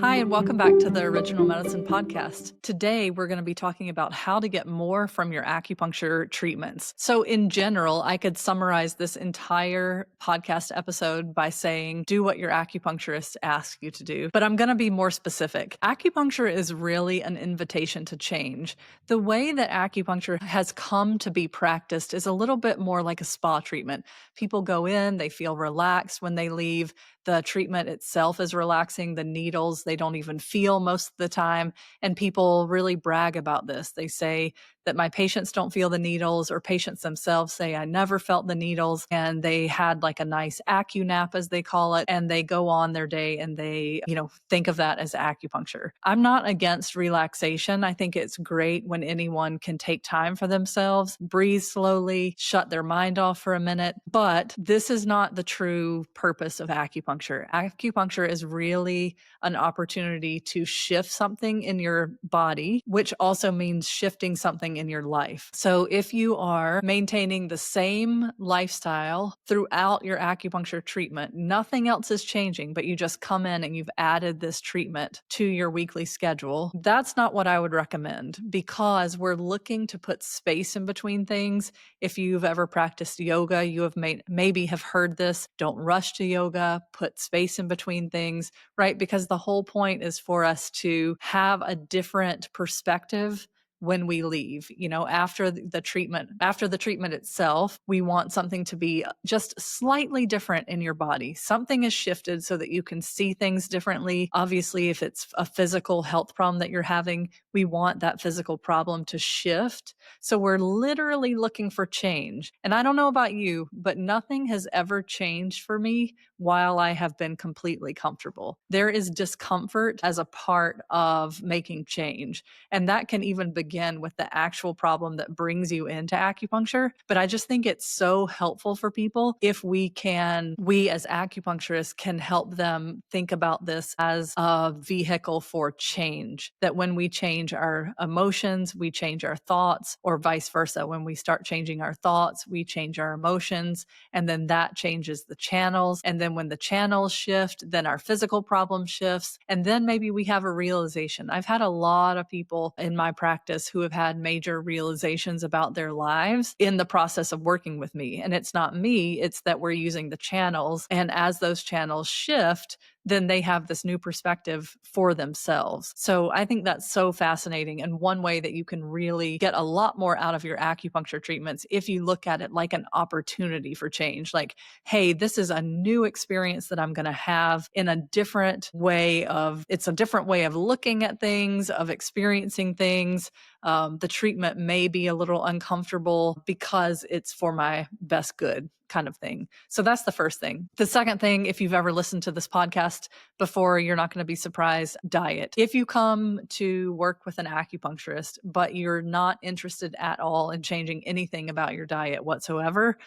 Hi, and welcome back to the Original Medicine Podcast. Today, we're going to be talking about how to get more from your acupuncture treatments. So, in general, I could summarize this entire podcast episode by saying, do what your acupuncturist asks you to do. But I'm going to be more specific. Acupuncture is really an invitation to change. The way that acupuncture has come to be practiced is a little bit more like a spa treatment. People go in, they feel relaxed when they leave. The treatment itself is relaxing. The needles, they don't even feel most of the time. And people really brag about this. They say that my patients don't feel the needles, or patients themselves say, I never felt the needles. And they had like a nice acu nap, as they call it. And they go on their day and they, think of that as acupuncture. I'm not against relaxation. I think it's great when anyone can take time for themselves, breathe slowly, shut their mind off for a minute. But this is not the true purpose of acupuncture. Acupuncture is really an opportunity to shift something in your body, which also means shifting something in your life. So if you are maintaining the same lifestyle throughout your acupuncture treatment, nothing else is changing, but you just come in and you've added this treatment to your weekly schedule, that's not what I would recommend, because we're looking to put space in between things. If you've ever practiced yoga, you have maybe have heard this. Don't rush to yoga, put space in between things, right? Because the whole point is for us to have a different perspective when we leave. After the treatment itself, we want something to be just slightly different in your body. Something is shifted so that you can see things differently. Obviously, if it's a physical health problem that you're having, we want that physical problem to shift. So we're literally looking for change. And I don't know about you, but nothing has ever changed for me while I have been completely comfortable. There is discomfort as a part of making change. And that can even begin with the actual problem that brings you into acupuncture. But I just think it's so helpful for people if we as acupuncturists can help them think about this as a vehicle for change. That when we change our emotions, we change our thoughts, or vice versa. When we start changing our thoughts, we change our emotions, and then that changes the channels. And then when the channels shift, then our physical problem shifts. And then maybe we have a realization. I've had a lot of people in my practice who have had major realizations about their lives in the process of working with me. And it's not me, it's that we're using the channels. And as those channels shift, then they have this new perspective for themselves. So I think that's so fascinating, and one way that you can really get a lot more out of your acupuncture treatments if you look at it like an opportunity for change. Like, hey, this is a new experience that I'm going to have in a different way of, it's a different way of looking at things, of experiencing things. The treatment may be a little uncomfortable because it's for my best good, kind of thing. So that's the first thing. The second thing, if you've ever listened to this podcast before, you're not going to be surprised, diet. If you come to work with an acupuncturist, but you're not interested at all in changing anything about your diet whatsoever,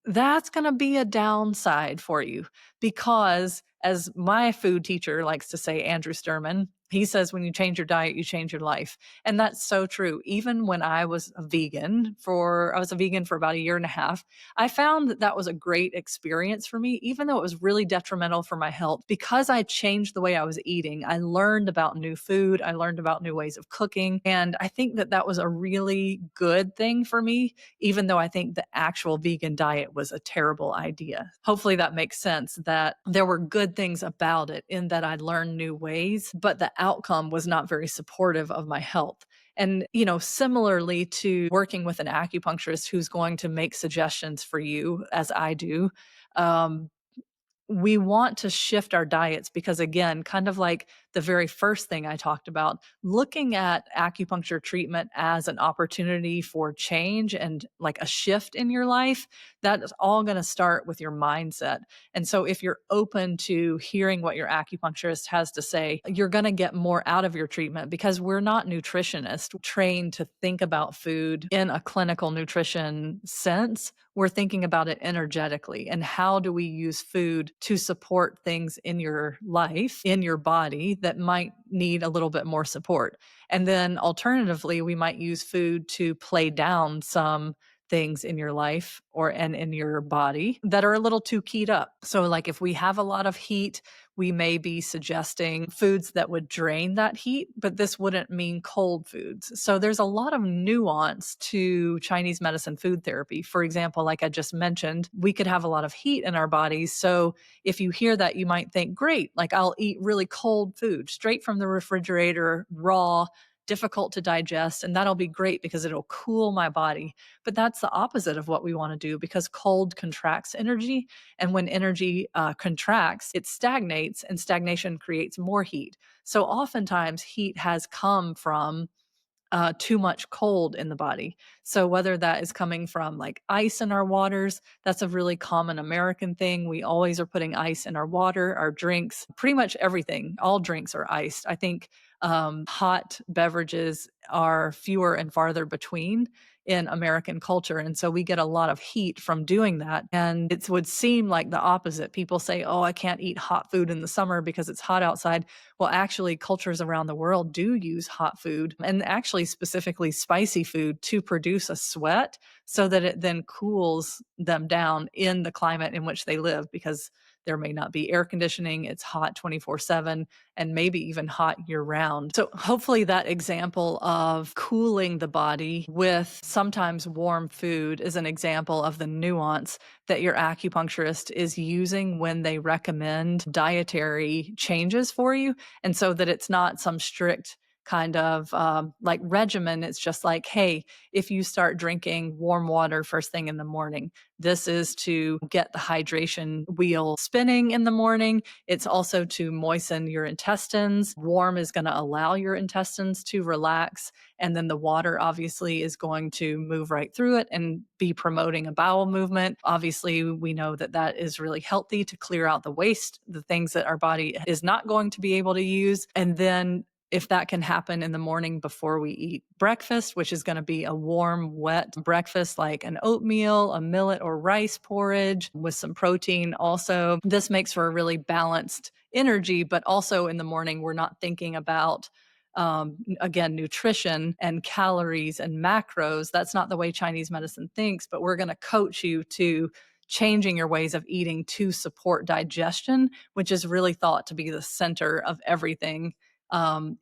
that's going to be a downside for you, because as my food teacher likes to say, Andrew Sturman, he says, when you change your diet, you change your life. And that's so true. Even when I was a vegan for about a year and a half, I found that was a great experience for me, even though it was really detrimental for my health. Because I changed the way I was eating, I learned about new food, I learned about new ways of cooking. And I think that was a really good thing for me, even though I think the actual vegan diet was a terrible idea. Hopefully that makes sense, that there were good things about it in that I learned new ways, but the outcome was not very supportive of my health. And, similarly to working with an acupuncturist who's going to make suggestions for you, as I do, we want to shift our diets because, again, kind of like the very first thing I talked about, looking at acupuncture treatment as an opportunity for change and like a shift in your life, that is all going to start with your mindset. And so if you're open to hearing what your acupuncturist has to say, you're going to get more out of your treatment, because we're not nutritionists trained to think about food in a clinical nutrition sense. We're thinking about it energetically, and how do we use food to support things in your life, in your body, that might need a little bit more support. And then alternatively, we might use food to play down some things in your life and in your body that are a little too keyed up. So like if we have a lot of heat, we may be suggesting foods that would drain that heat, but this wouldn't mean cold foods. So there's a lot of nuance to Chinese medicine food therapy. For example, like I just mentioned, we could have a lot of heat in our bodies. So if you hear that, you might think, great, like I'll eat really cold food straight from the refrigerator, raw, difficult to digest, and that'll be great because it'll cool my body. But that's the opposite of what we want to do because cold contracts energy. And when energy contracts, it stagnates, and stagnation creates more heat. So oftentimes, heat has come from too much cold in the body. So whether that is coming from like ice in our waters, that's a really common American thing. We always are putting ice in our water, our drinks, pretty much everything. All drinks are iced. I think hot beverages are fewer and farther between in American culture. And so we get a lot of heat from doing that. And it would seem like the opposite. People say, oh, I can't eat hot food in the summer because it's hot outside. Well, actually, cultures around the world do use hot food and actually specifically spicy food to produce a sweat so that it then cools them down in the climate in which they live because there may not be air conditioning. It's hot 24/7 and maybe even hot year round. So hopefully that example of cooling the body with sometimes warm food is an example of the nuance that your acupuncturist is using when they recommend dietary changes for you. And so that it's not some strict kind of like regimen. It's just like, hey, if you start drinking warm water first thing in the morning, this is to get the hydration wheel spinning in the morning. It's also to moisten your intestines. Warm is going to allow your intestines to relax. And then the water obviously is going to move right through it and be promoting a bowel movement. Obviously, we know that that is really healthy to clear out the waste, the things that our body is not going to be able to use. And then if that can happen in the morning before we eat breakfast, which is going to be a warm, wet breakfast like an oatmeal, a millet or rice porridge with some protein also, this makes for a really balanced energy. But also in the morning, we're not thinking about again, nutrition and calories and macros. That's not the way Chinese medicine thinks, but we're going to coach you to changing your ways of eating to support digestion, which is really thought to be the center of everything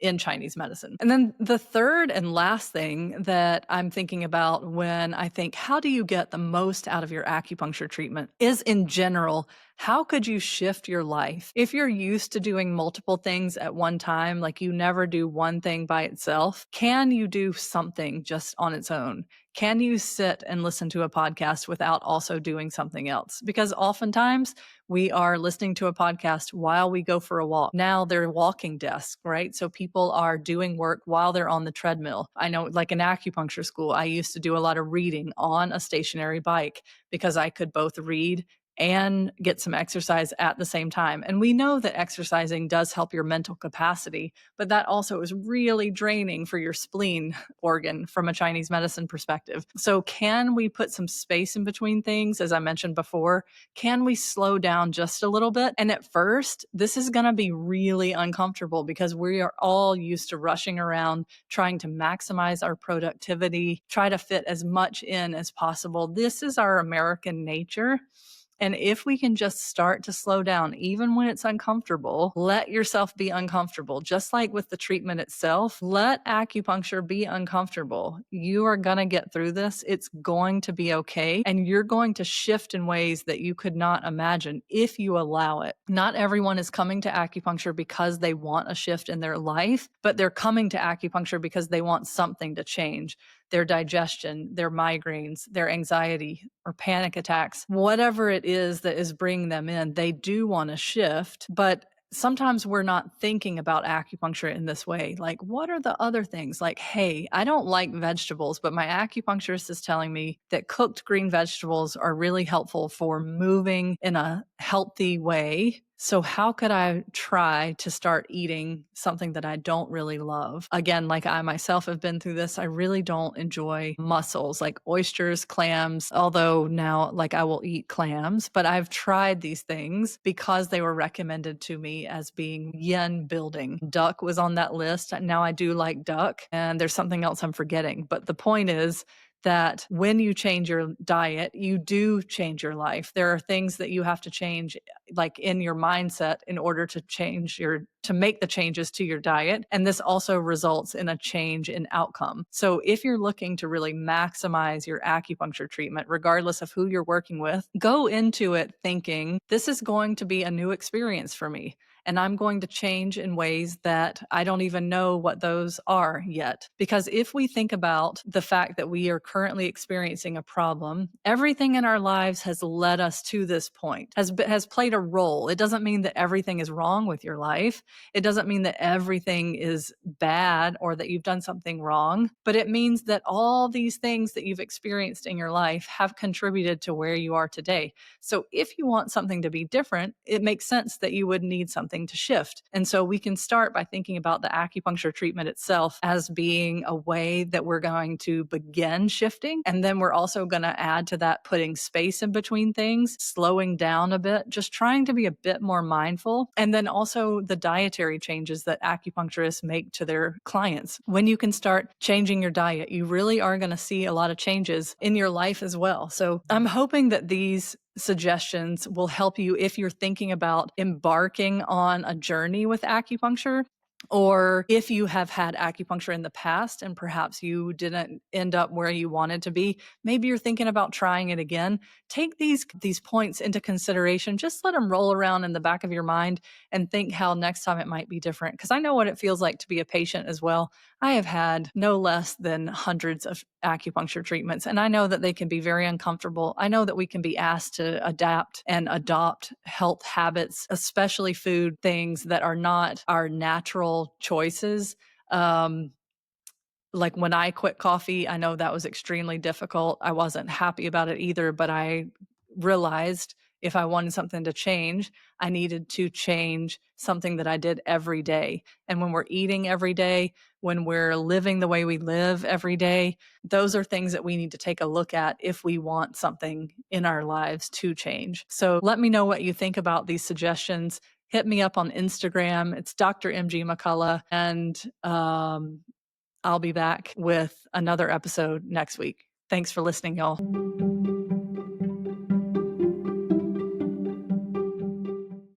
in Chinese medicine. And then the third and last thing that I'm thinking about when I think, how do you get the most out of your acupuncture treatment is in general, how could you shift your life? If you're used to doing multiple things at one time, like you never do one thing by itself, can you do something just on its own? Can you sit and listen to a podcast without also doing something else? Because oftentimes we are listening to a podcast while we go for a walk. Now they're walking desks, right? So people are doing work while they're on the treadmill. I know, like in acupuncture school, I used to do a lot of reading on a stationary bike because I could both read and get some exercise at the same time. And we know that exercising does help your mental capacity, but that also is really draining for your spleen organ from a Chinese medicine perspective. So can we put some space in between things? As I mentioned before, can we slow down just a little bit? And at first, this is going to be really uncomfortable because we are all used to rushing around, trying to maximize our productivity, try to fit as much in as possible. This is our American nature. And if we can just start to slow down, even when it's uncomfortable, let yourself be uncomfortable. Just like with the treatment itself, let acupuncture be uncomfortable. You are going to get through this. It's going to be okay. And you're going to shift in ways that you could not imagine if you allow it. Not everyone is coming to acupuncture because they want a shift in their life, but they're coming to acupuncture because they want something to change. Their digestion, their migraines, their anxiety or panic attacks, whatever it is that is bringing them in, they do want to shift, but sometimes we're not thinking about acupuncture in this way. Like, what are the other things? Like, hey, I don't like vegetables, but my acupuncturist is telling me that cooked green vegetables are really helpful for moving in a healthy way. So how could I try to start eating something that I don't really love? Again, like I myself have been through this, I really don't enjoy mussels like oysters, clams, although now like I will eat clams, but I've tried these things because they were recommended to me as being yin building. Duck was on that list. Now I do like duck, and there's something else I'm forgetting. But the point is, that when you change your diet, you do change your life. There are things that you have to change, like in your mindset, in order to make the changes to your diet. And this also results in a change in outcome. So if you're looking to really maximize your acupuncture treatment, regardless of who you're working with, go into it thinking, this is going to be a new experience for me. And I'm going to change in ways that I don't even know what those are yet. Because if we think about the fact that we are currently experiencing a problem, everything in our lives has led us to this point, has played a role. It doesn't mean that everything is wrong with your life. It doesn't mean that everything is bad or that you've done something wrong, but it means that all these things that you've experienced in your life have contributed to where you are today. So if you want something to be different, it makes sense that you would need something to shift. And so we can start by thinking about the acupuncture treatment itself as being a way that we're going to begin shifting. And then we're also going to add to that putting space in between things, slowing down a bit, just trying to be a bit more mindful. And then also the dietary changes that acupuncturists make to their clients. When you can start changing your diet, you really are going to see a lot of changes in your life as well. So I'm hoping that these suggestions will help you if you're thinking about embarking on a journey with acupuncture, or if you have had acupuncture in the past and perhaps you didn't end up where you wanted to be. Maybe you're thinking about trying it again. Take these points into consideration. Just let them roll around in the back of your mind and think how next time it might be different. Because I know what it feels like to be a patient as well. I have had no less than hundreds of acupuncture treatments, and I know that they can be very uncomfortable. I know that we can be asked to adapt and adopt health habits, especially food things that are not our natural choices. Like when I quit coffee, I know that was extremely difficult. I wasn't happy about it either, but I realized if I wanted something to change, I needed to change something that I did every day. And when we're eating every day, when we're living the way we live every day, those are things that we need to take a look at if we want something in our lives to change. So let me know what you think about these suggestions. Hit me up on Instagram. It's Dr. MG McCullough. And I'll be back with another episode next week. Thanks for listening, y'all.